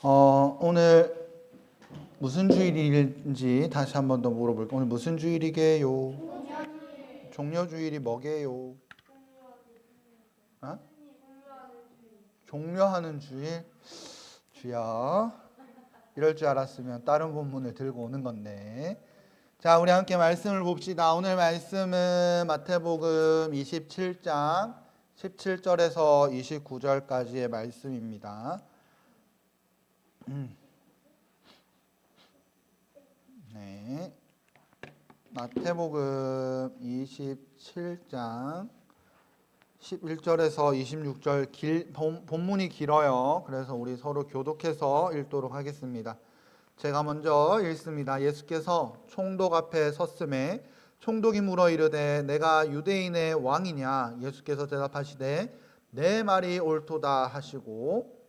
오늘 무슨 주일인지 다시 한 번 더 물어볼게요. 오늘 무슨 주일이게요? 종려주일이 뭐게요? 어? 종려하는 주일? 주야, 이럴 줄 알았으면 다른 본문을 들고 오는 건데. 자, 우리 함께 말씀을 봅시다. 오늘 말씀은 마태복음 27장 17절에서 29절까지의 말씀입니다. 네, 마태복음 27장 11절에서 26절 본문이 길어요. 그래서 우리 서로 교독해서 읽도록 하겠습니다. 제가 먼저 읽습니다. 예수께서 총독 앞에 섰음에 총독이 물어 이르되 내가 유대인의 왕이냐? 예수께서 대답하시되 내 말이 옳도다 하시고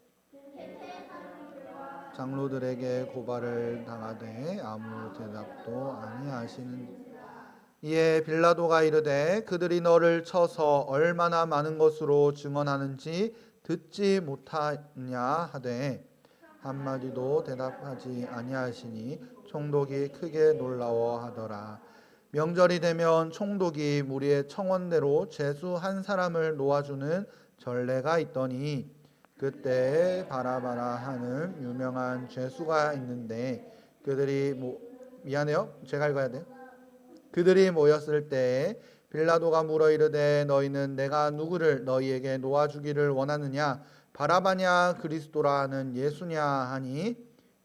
장로들에게 고발을 당하되 아무 대답도 아니하시는. 이에 빌라도가 이르되 그들이 너를 쳐서 얼마나 많은 것으로 증언하는지 듣지 못하냐 하되 한마디도 대답하지 아니하시니 총독이 크게 놀라워하더라. 명절이 되면 총독이 무리의 청원대로 죄수 한 사람을 놓아주는 전례가 있더니 그때 바라바라 하는 유명한 죄수가 있는데 제가 읽어야 돼요. 그들이 모였을 때에 빌라도가 물어 이르되 너희는 내가 누구를 너희에게 놓아주기를 원하느냐? 바라바냐 그리스도라 하는 예수냐 하니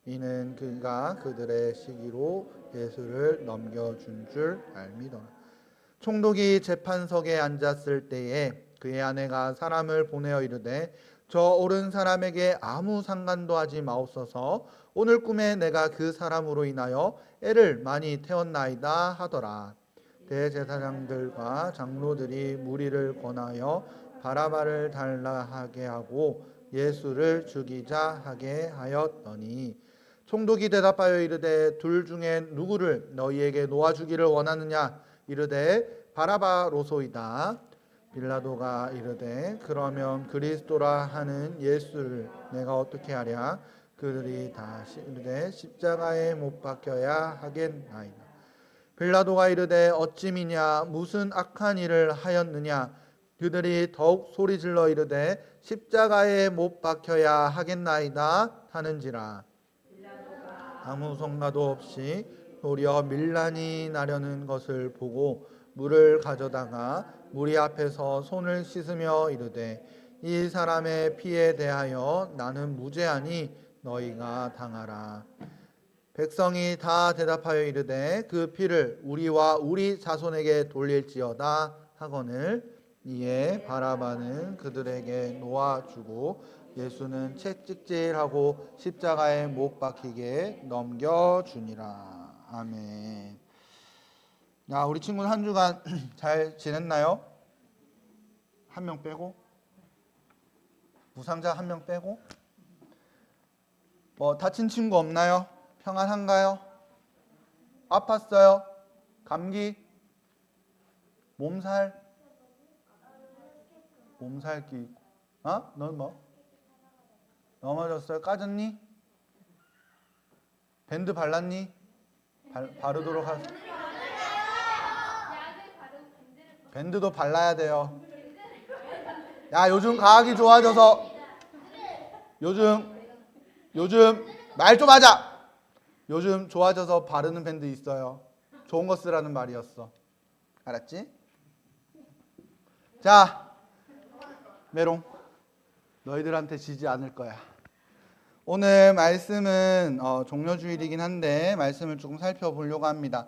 이는 그가 그들의 시기로 예수를 넘겨준 줄 알미더라. 총독이 재판석에 앉았을 때에 그의 아내가 사람을 보내어 이르되 저 옳은 사람에게 아무 상관도 하지 마옵소서. 오늘 꿈에 내가 그 사람으로 인하여 애를 많이 태웠나이다 하더라. 대제사장들과 장로들이 무리를 권하여 바라바를 달라 하게 하고 예수를 죽이자 하게 하였더니 총독이 대답하여 이르되 둘 중에 누구를 너희에게 놓아주기를 원하느냐? 이르되 바라바로소이다. 빌라도가 이르되 그러면 그리스도라 하는 예수를 내가 어떻게 하랴? 그들이 다 이르되 십자가에 못 박혀야 하겠나이다. 빌라도가 이르되 어찌미냐? 무슨 악한 일을 하였느냐? 그들이 더욱 소리질러 이르되 십자가에 못 박혀야 하겠나이다 하는지라. 아무 성과도 없이 도리어 밀란이 나려는 것을 보고 물을 가져다가 무리 앞에서 손을 씻으며 이르되 이 사람의 피에 대하여 나는 무죄하니 너희가 당하라. 백성이 다 대답하여 이르되 그 피를 우리와 우리 자손에게 돌릴지어다 하거늘. 이에 바라바는 그들에게 놓아주고 예수는 채찍질하고 십자가에 못 박히게 넘겨주니라. 아멘. 야, 우리 친구는 한 주간 잘 지냈나요? 한 명 빼고? 부상자 한 명 빼고? 다친 친구 없나요? 평안한가요? 아팠어요? 감기? 몸살? 몸살기? 넌 뭐? 넘어졌어요? 까졌니? 밴드 발랐니? 바르도록 밴드도 발라야 돼요. 야, 요즘 과학이 좋아져서 요즘 말 좀 하자. 요즘 좋아져서 바르는 밴드 있어요. 좋은 거 쓰라는 말이었어. 알았지? 자, 메롱, 너희들한테 지지 않을 거야. 오늘 말씀은 종려주일이긴 한데 말씀을 조금 살펴보려고 합니다.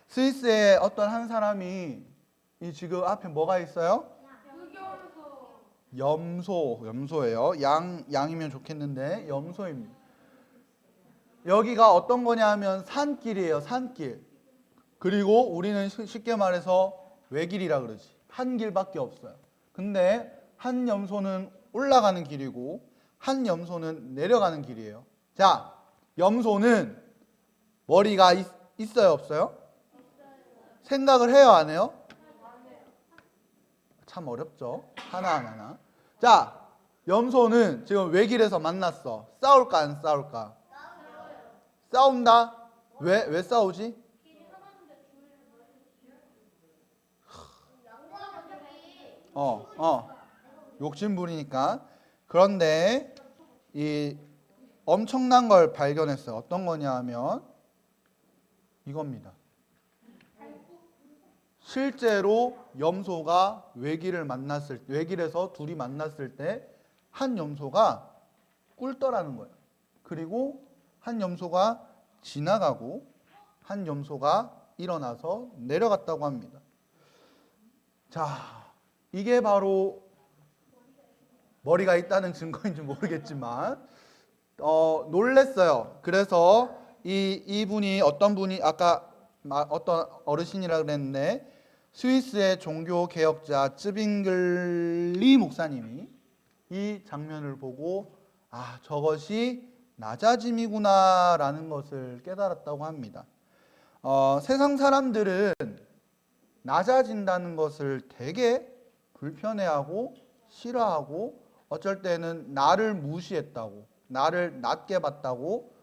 스위스에 어떤 한 사람이 이 지금 앞에 뭐가 있어요? 염소예요. 양이면 좋겠는데 염소입니다. 여기가 어떤 거냐 하면 산길이에요. 산길. 그리고 우리는 쉽게 말해서 외길이라 그러지. 한 길밖에 없어요. 근데 한 염소는 올라가는 길이고 한 염소는 내려가는 길이에요. 자, 염소는 머리가 있어요, 없어요? 생각을 해요, 안 해요? 참 어렵죠. 하나하나. 자, 염소는 지금 외길에서 만났어. 싸울까 안 싸울까? 싸운다. 왜 싸우지? 욕심부리니까. 그런데 이 엄청난 걸 발견했어요. 어떤 거냐 하면 이겁니다. 실제로 염소가 외길에서 둘이 만났을 때 한 염소가 꿀떠라는 거예요. 그리고 한 염소가 지나가고 한 염소가 일어나서 내려갔다고 합니다. 자, 이게 바로 머리가 있다는 증거인지 모르겠지만 놀랬어요. 그래서 이분이 어떤 분이 아까 어떤 어르신이라 그랬는데 스위스의 종교 개혁자 쯔빙글리 목사님이 이 장면을 보고 저것이 낮아짐이구나라는 것을 깨달았다고 합니다. 세상 사람들은 낮아진다는 것을 되게 불편해하고 싫어하고 어쩔 때는 나를 무시했다고, 나를 낮게 봤다고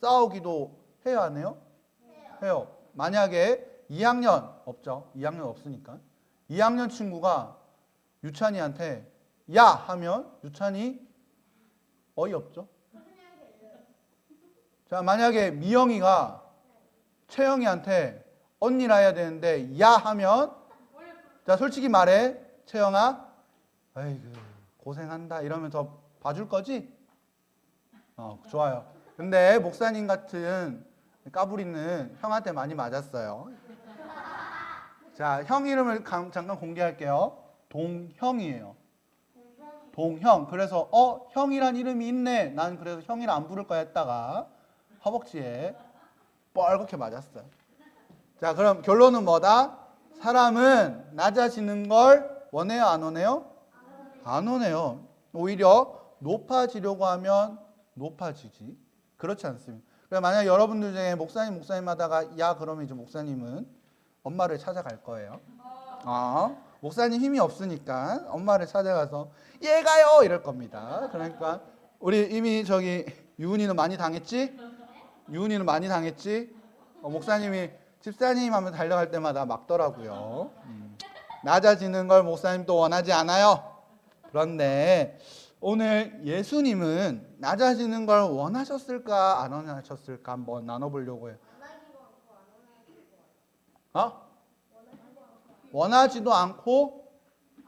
싸우기도 해요, 안 해요? 해요. 만약에 2학년 없죠. 2학년 없으니까. 2학년 친구가 유찬이한테 야 하면 유찬이 어이없죠. 자, 만약에 미영이가 채영이한테 언니라 해야 되는데 야 하면 자, 솔직히 말해. 채영아, 아이고 고생한다 이러면서 봐줄 거지? 좋아요. 근데 목사님 같은 까불이는 형한테 많이 맞았어요. 자, 형 이름을 잠깐 공개할게요. 동형이에요. 동형. 그래서 형이란 이름이 있네. 난 그래서 형이라 안 부를 거야 했다가 허벅지에 뻘겋게 맞았어요. 자, 그럼 결론은 뭐다? 사람은 낮아지는 걸 원해요, 안 원해요? 안 원해요. 오히려 높아지려고 하면 높아지지. 그렇지 않습니다. 그래서 만약 여러분들 중에 목사님 하다가 야 그러면 이제 목사님은 엄마를 찾아갈 거예요. 목사님 힘이 없으니까 엄마를 찾아가서 얘가요 이럴 겁니다. 그러니까 우리 이미 저기 유은이는 많이 당했지? 유은이는 많이 당했지? 목사님이 집사님 하면 달려갈 때마다 막더라고요. 낮아지는 걸 목사님도 원하지 않아요. 그런데 오늘 예수님은 낮아지는 걸 원하셨을까 안 원하셨을까 한번 나눠보려고 해요. 원하지도 않고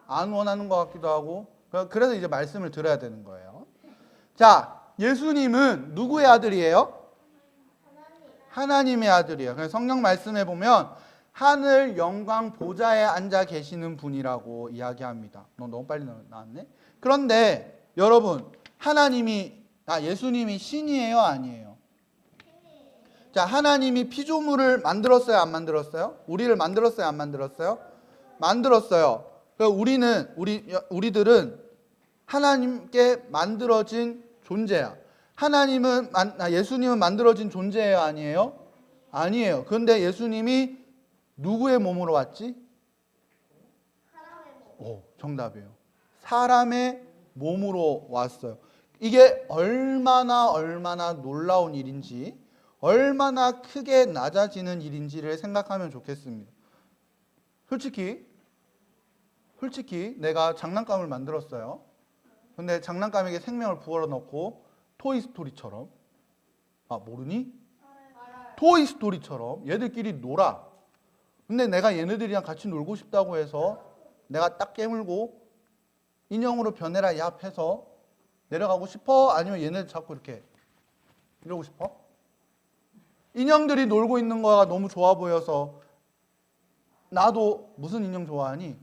안 원하는 것 같기도 하고 그래서 이제 말씀을 드려야 되는 거예요. 자, 예수님은 누구의 아들이에요? 하나님의 아들이에요. 그래서 성경 말씀에 보면 하늘 영광 보좌에 앉아 계시는 분이라고 이야기합니다. 너무 빨리 나왔네. 그런데 여러분, 예수님이 신이에요, 아니에요? 자, 하나님이 피조물을 만들었어요, 안 만들었어요? 우리를 만들었어요, 안 만들었어요? 만들었어요. 우리들은 하나님께 만들어진 존재야. 예수님은 만들어진 존재예요, 아니에요? 아니에요. 그런데 예수님이 누구의 몸으로 왔지? 정답이에요. 사람의 몸으로 왔어요. 이게 얼마나 놀라운 일인지, 얼마나 크게 낮아지는 일인지를 생각하면 좋겠습니다. 솔직히 내가 장난감을 만들었어요. 근데 장난감에게 생명을 부어넣고 토이스토리처럼 모르니? 토이스토리처럼 얘들끼리 놀아. 근데 내가 얘네들이랑 같이 놀고 싶다고 해서 내가 딱 깨물고 인형으로 변해라 얍 해서 내려가고 싶어? 아니면 얘네들 자꾸 이러고 싶어? 인형들이 놀고 있는 거가 너무 좋아 보여서 나도 무슨 인형 좋아하니?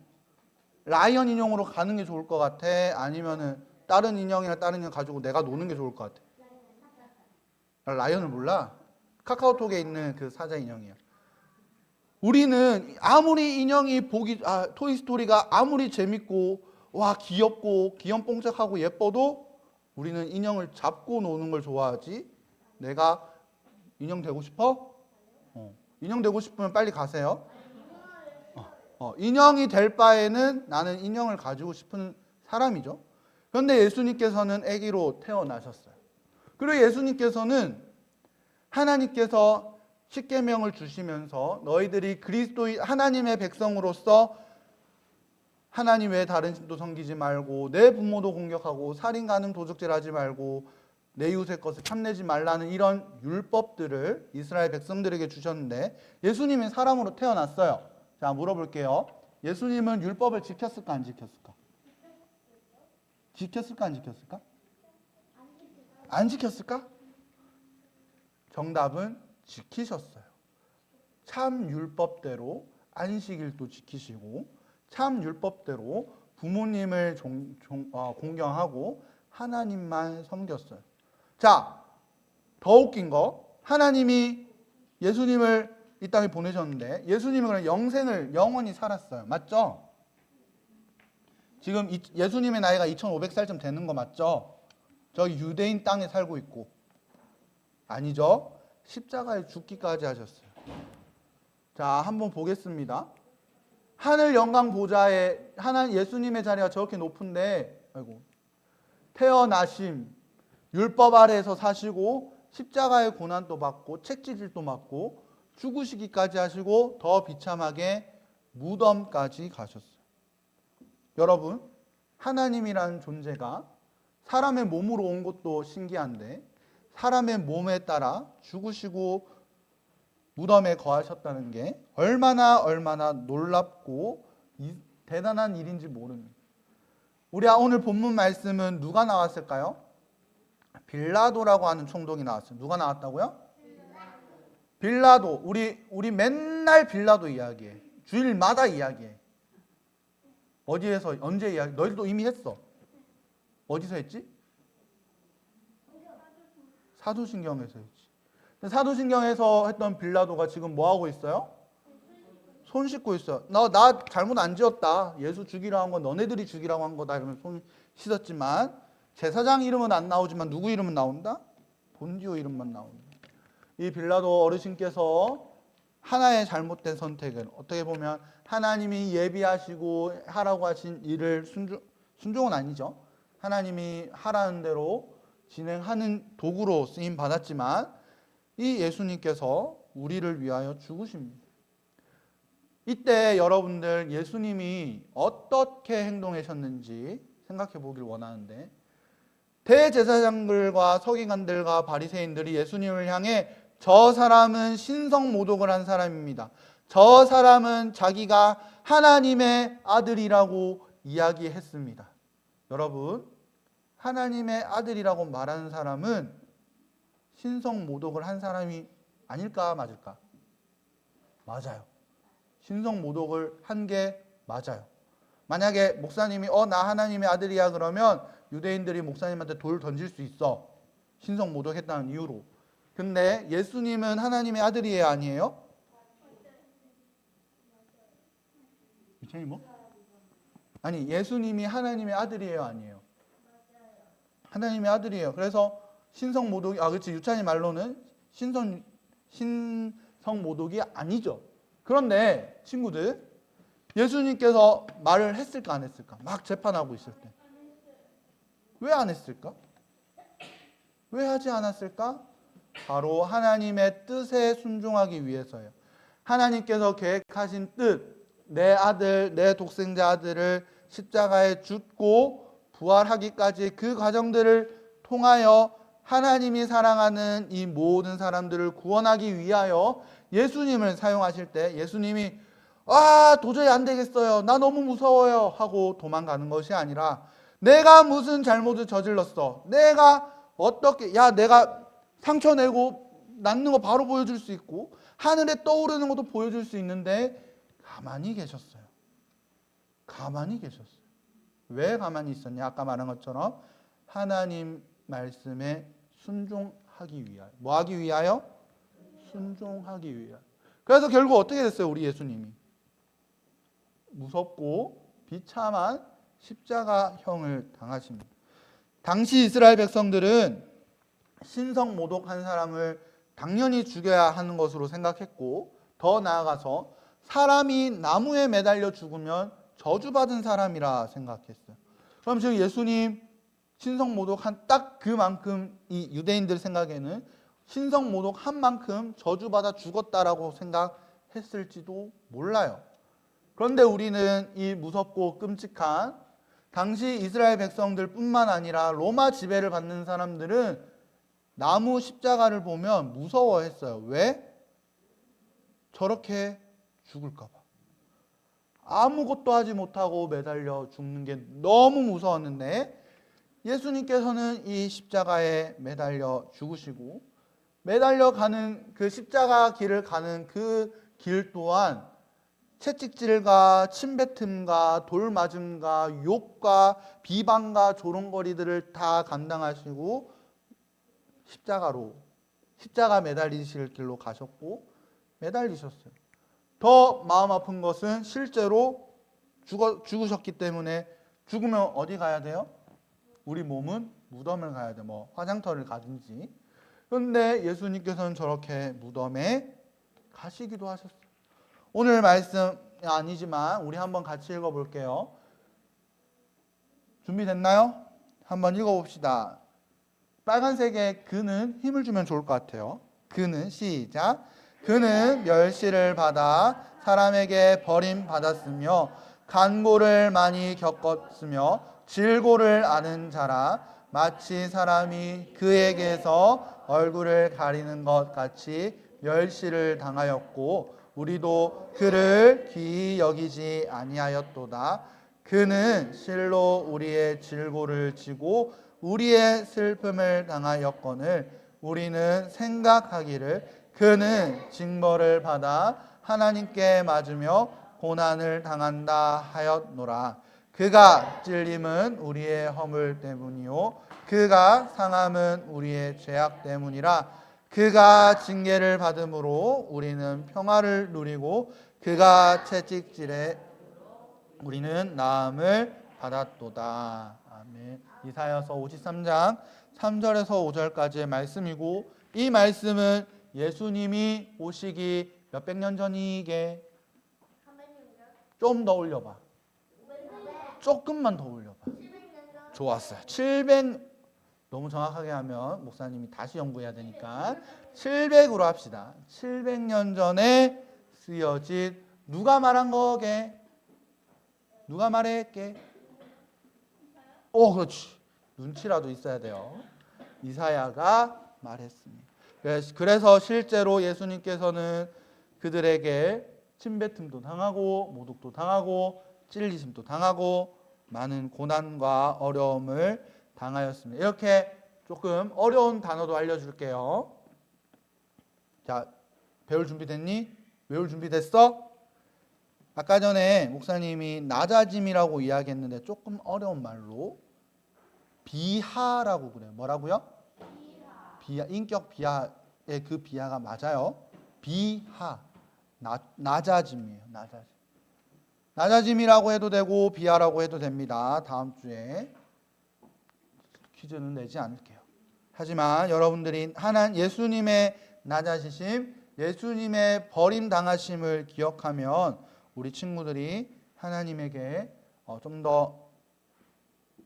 라이언 인형으로 가는 게 좋을 것 같아? 아니면은 다른 인형 가지고 내가 노는 게 좋을 것 같아? 라이언을 몰라? 카카오톡에 있는 그 사자 인형이야. 우리는 아무리 토이스토리가 아무리 재밌고 귀엽고 귀염뽕짝하고 예뻐도 우리는 인형을 잡고 노는 걸 좋아하지. 내가 인형 되고 싶어? 인형 되고 싶으면 빨리 가세요. 인형이 될 바에는 나는 인형을 가지고 싶은 사람이죠. 그런데 예수님께서는 아기로 태어나셨어요. 그리고 예수님께서는 하나님께서 십계명을 주시면서 너희들이 그리스도인 하나님의 백성으로서 하나님 외에 다른 신도 섬기지 말고 내 부모도 공격하고 살인 가늠 도적질 하지 말고 내 이웃의 것을 탐내지 말라는 이런 율법들을 이스라엘 백성들에게 주셨는데 예수님이 사람으로 태어났어요. 자, 물어볼게요. 예수님은 율법을 지켰을까 안 지켰을까? 지켰을까 안 지켰을까? 안 지켰을까? 정답은 지키셨어요. 참 율법대로 안식일도 지키시고 참 율법대로 부모님을 공경하고 하나님만 섬겼어요. 자, 더 웃긴 거, 하나님이 예수님을 이 땅에 보내셨는데 예수님은 그냥 영생을 영원히 살았어요. 맞죠? 지금 예수님의 나이가 2500살쯤 되는 거 맞죠? 저기 유대인 땅에 살고 있고. 아니죠? 십자가에 죽기까지 하셨어요. 자, 한번 보겠습니다. 하늘 영광 보좌에 예수님의 자리가 저렇게 높은데, 아이고, 태어나심, 율법 아래에서 사시고 십자가의 고난도 받고 책지질도 맞고 죽으시기까지 하시고 더 비참하게 무덤까지 가셨어요. 여러분, 하나님이라는 존재가 사람의 몸으로 온 것도 신기한데 사람의 몸에 따라 죽으시고 무덤에 거하셨다는 게 얼마나 놀랍고 대단한 일인지 모릅니다. 우리 오늘 본문 말씀은 누가 나왔을까요? 빌라도라고 하는 총독이 나왔어요. 누가 나왔다고요? 빌라도. 우리 맨날 빌라도 이야기해. 주일마다 이야기해. 어디에서 언제 이야기? 너희들도 이미 했어. 어디서 했지? 사도신경에서 했지. 사도신경에서 했던 빌라도가 지금 뭐 하고 있어요? 손 씻고 있어요. 나 잘못 안 지었다. 예수 죽이라고 한 건 너네들이 죽이라고 한 거다. 이러면 손 씻었지만 제사장 이름은 안 나오지만 누구 이름은 나온다? 본디오 이름만 나온다. 이 빌라도 어르신께서 하나의 잘못된 선택은 어떻게 보면 하나님이 예비하시고 하라고 하신 일을 순종은 아니죠. 하나님이 하라는 대로 진행하는 도구로 쓰임 받았지만 이 예수님께서 우리를 위하여 죽으십니다. 이때 여러분들 예수님이 어떻게 행동하셨는지 생각해 보길 원하는데 대제사장들과 서기관들과 바리새인들이 예수님을 향해 저 사람은 신성모독을 한 사람입니다. 저 사람은 자기가 하나님의 아들이라고 이야기했습니다. 여러분, 하나님의 아들이라고 말하는 사람은 신성모독을 한 사람이 아닐까 맞을까? 맞아요. 신성모독을 한 게 맞아요. 만약에 목사님이 나 하나님의 아들이야 그러면 유대인들이 목사님한테 돌 던질 수 있어. 신성모독했다는 이유로. 근데 예수님은 하나님의 아들이에요 아니에요? 미천이 뭐? 아니 예수님이 하나님의 아들이에요 아니에요? 하나님의 아들이에요. 그래서 신성모독이 그렇지 유찬이 말로는 신성모독이 아니죠. 그런데 친구들 예수님께서 말을 했을까 안 했을까? 막 재판하고 있을 때 왜 안 했을까? 왜 하지 않았을까? 바로 하나님의 뜻에 순종하기 위해서예요. 하나님께서 계획하신 뜻, 내 아들, 내 독생자 아들을 십자가에 죽고 부활하기까지 그 과정들을 통하여 하나님이 사랑하는 이 모든 사람들을 구원하기 위하여 예수님을 사용하실 때 예수님이 도저히 안 되겠어요. 나 너무 무서워요. 하고 도망가는 것이 아니라 내가 무슨 잘못을 저질렀어. 내가 어떻게 내가 상처 내고 낫는 거 바로 보여줄 수 있고 하늘에 떠오르는 것도 보여줄 수 있는데 가만히 계셨어요. 가만히 계셨어요. 왜 가만히 있었냐? 아까 말한 것처럼 하나님 말씀에 순종하기 위하여. 뭐 하기 위하여? 순종하기 위하여. 그래서 결국 어떻게 됐어요? 우리 예수님이 무섭고 비참한 십자가형을 당하십니다. 당시 이스라엘 백성들은 신성모독한 사람을 당연히 죽여야 하는 것으로 생각했고 더 나아가서 사람이 나무에 매달려 죽으면 저주받은 사람이라 생각했어요. 그럼 지금 예수님 신성모독 한 딱 그만큼 이 유대인들 생각에는 신성모독 한 만큼 저주받아 죽었다라고 생각했을지도 몰라요. 그런데 우리는 이 무섭고 끔찍한 당시 이스라엘 백성들뿐만 아니라 로마 지배를 받는 사람들은 나무 십자가를 보면 무서워했어요. 왜? 저렇게 죽을까 봐. 아무것도 하지 못하고 매달려 죽는 게 너무 무서웠는데 예수님께서는 이 십자가에 매달려 죽으시고 매달려 가는 그 십자가 길을 가는 그 길 또한 채찍질과 침뱉음과 돌맞음과 욕과 비방과 조롱거리들을 다 감당하시고 십자가 매달리실 길로 가셨고 매달리셨어요. 더 마음 아픈 것은 실제로 죽으셨기 때문에 죽으면 어디 가야 돼요? 우리 몸은 무덤을 가야 돼. 뭐 화장터를 가든지. 그런데 예수님께서는 저렇게 무덤에 가시기도 하셨어요. 오늘 말씀 아니지만 우리 한번 같이 읽어볼게요. 준비됐나요? 한번 읽어봅시다. 빨간색의 그는 힘을 주면 좋을 것 같아요. 그는 시작. 그는 멸시를 받아 사람에게 버림받았으며 간고를 많이 겪었으며 질고를 아는 자라 마치 사람이 그에게서 얼굴을 가리는 것 같이 멸시를 당하였고 우리도 그를 귀히 여기지 아니하였도다. 그는 실로 우리의 질고를 지고 우리의 슬픔을 당하였거늘 우리는 생각하기를 그는 징벌을 받아 하나님께 맞으며 고난을 당한다 하였노라. 그가 찔림은 우리의 허물 때문이요 그가 상함은 우리의 죄악 때문이라. 그가 징계를 받음으로 우리는 평화를 누리고 그가 채찍질에 우리는 나음을 받았도다. 아멘. 이사야서 53장 3절에서 5절까지의 말씀이고 이 말씀은 예수님이 오시기 몇백 년 전이게 좀 더 올려봐. 조금만 더 올려봐. 좋았어요. 700 너무 정확하게 하면 목사님이 다시 연구해야 되니까 700으로 합시다. 700년 전에 쓰여진 누가 말한 거게? 누가 말했게? 그렇지. 눈치라도 있어야 돼요. 이사야가 말했습니다. 그래서 실제로 예수님께서는 그들에게 침뱉음도 당하고 모독도 당하고 찔리심도 당하고 많은 고난과 어려움을 당하였습니다. 이렇게 조금 어려운 단어도 알려줄게요. 자, 배울 준비 됐니? 외울 준비 됐어? 아까 전에 목사님이 낮아짐이라고 이야기했는데 조금 어려운 말로 비하라고 그래요. 뭐라고요? 비하. 인격 비하의 그 비하가 맞아요. 비하. 낮아짐이에요. 낮아짐이라고 해도 되고 비하라고 해도 됩니다. 다음 주에 퀴즈는 내지 않을게요. 하지만 여러분들이 예수님의 낮아지심, 예수님의 버림당하심을 기억하면 우리 친구들이 하나님에게 좀 더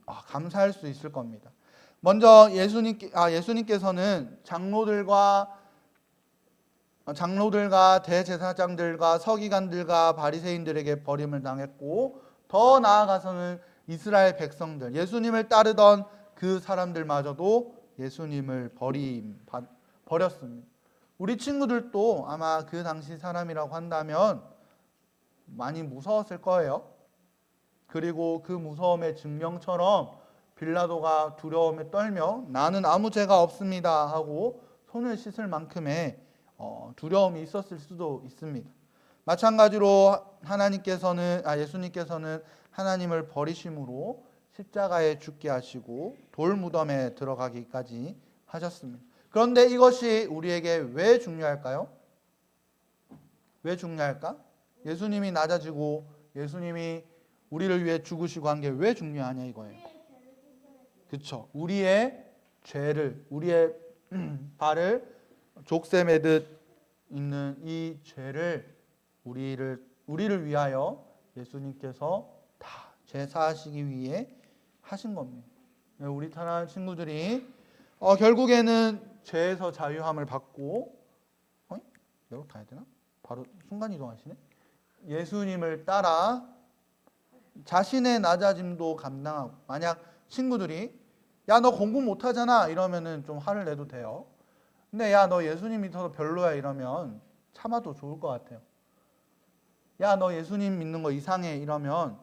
감사할 수 있을 겁니다. 먼저 예수님께서는 장로들과 대제사장들과 서기관들과 바리새인들에게 버림을 당했고 더 나아가서는 이스라엘 백성들, 예수님을 따르던 그 사람들마저도 예수님을 버렸습니다. 우리 친구들도 아마 그 당시 사람이라고 한다면 많이 무서웠을 거예요. 그리고 그 무서움의 증명처럼 빌라도가 두려움에 떨며 나는 아무 죄가 없습니다 하고 손을 씻을 만큼의 두려움이 있었을 수도 있습니다. 마찬가지로 예수님께서는 하나님을 버리심으로 십자가에 죽게 하시고 돌 무덤에 들어가기까지 하셨습니다. 그런데 이것이 우리에게 왜 중요할까요? 왜 중요할까? 예수님이 낮아지고 예수님이 우리를 위해 죽으시고 한 게 왜 중요하냐 이거예요. 그렇죠. 우리의 죄를, 우리의 발을 족쇄 매듯 있는 이 죄를 우리를 위하여 예수님께서 다 죄사하시기 위해 하신 겁니다. 우리 사랑하는 친구들이 결국에는 죄에서 자유함을 받고 이렇게 가야 되나? 바로 순간 이동하시네. 예수님을 따라 자신의 낮아짐도 감당하고, 만약 친구들이 야 너 공부 못하잖아 이러면은 좀 화를 내도 돼요. 근데 야 너 예수님 믿어서 별로야 이러면 참아도 좋을 것 같아요. 야 너 예수님 믿는 거 이상해 이러면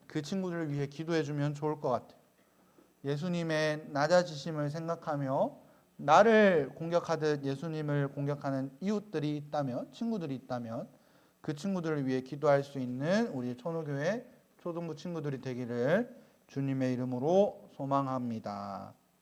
그 친구들을 위해 기도해주면 좋을 것 같아요. 예수님의 낮아지심을 생각하며 나를 공격하듯 예수님을 공격하는 이웃들이 있다면, 친구들이 있다면 그 친구들을 위해 기도할 수 있는 우리 천호교회 초등부 친구들이 되기를 주님의 이름으로 소망합니다.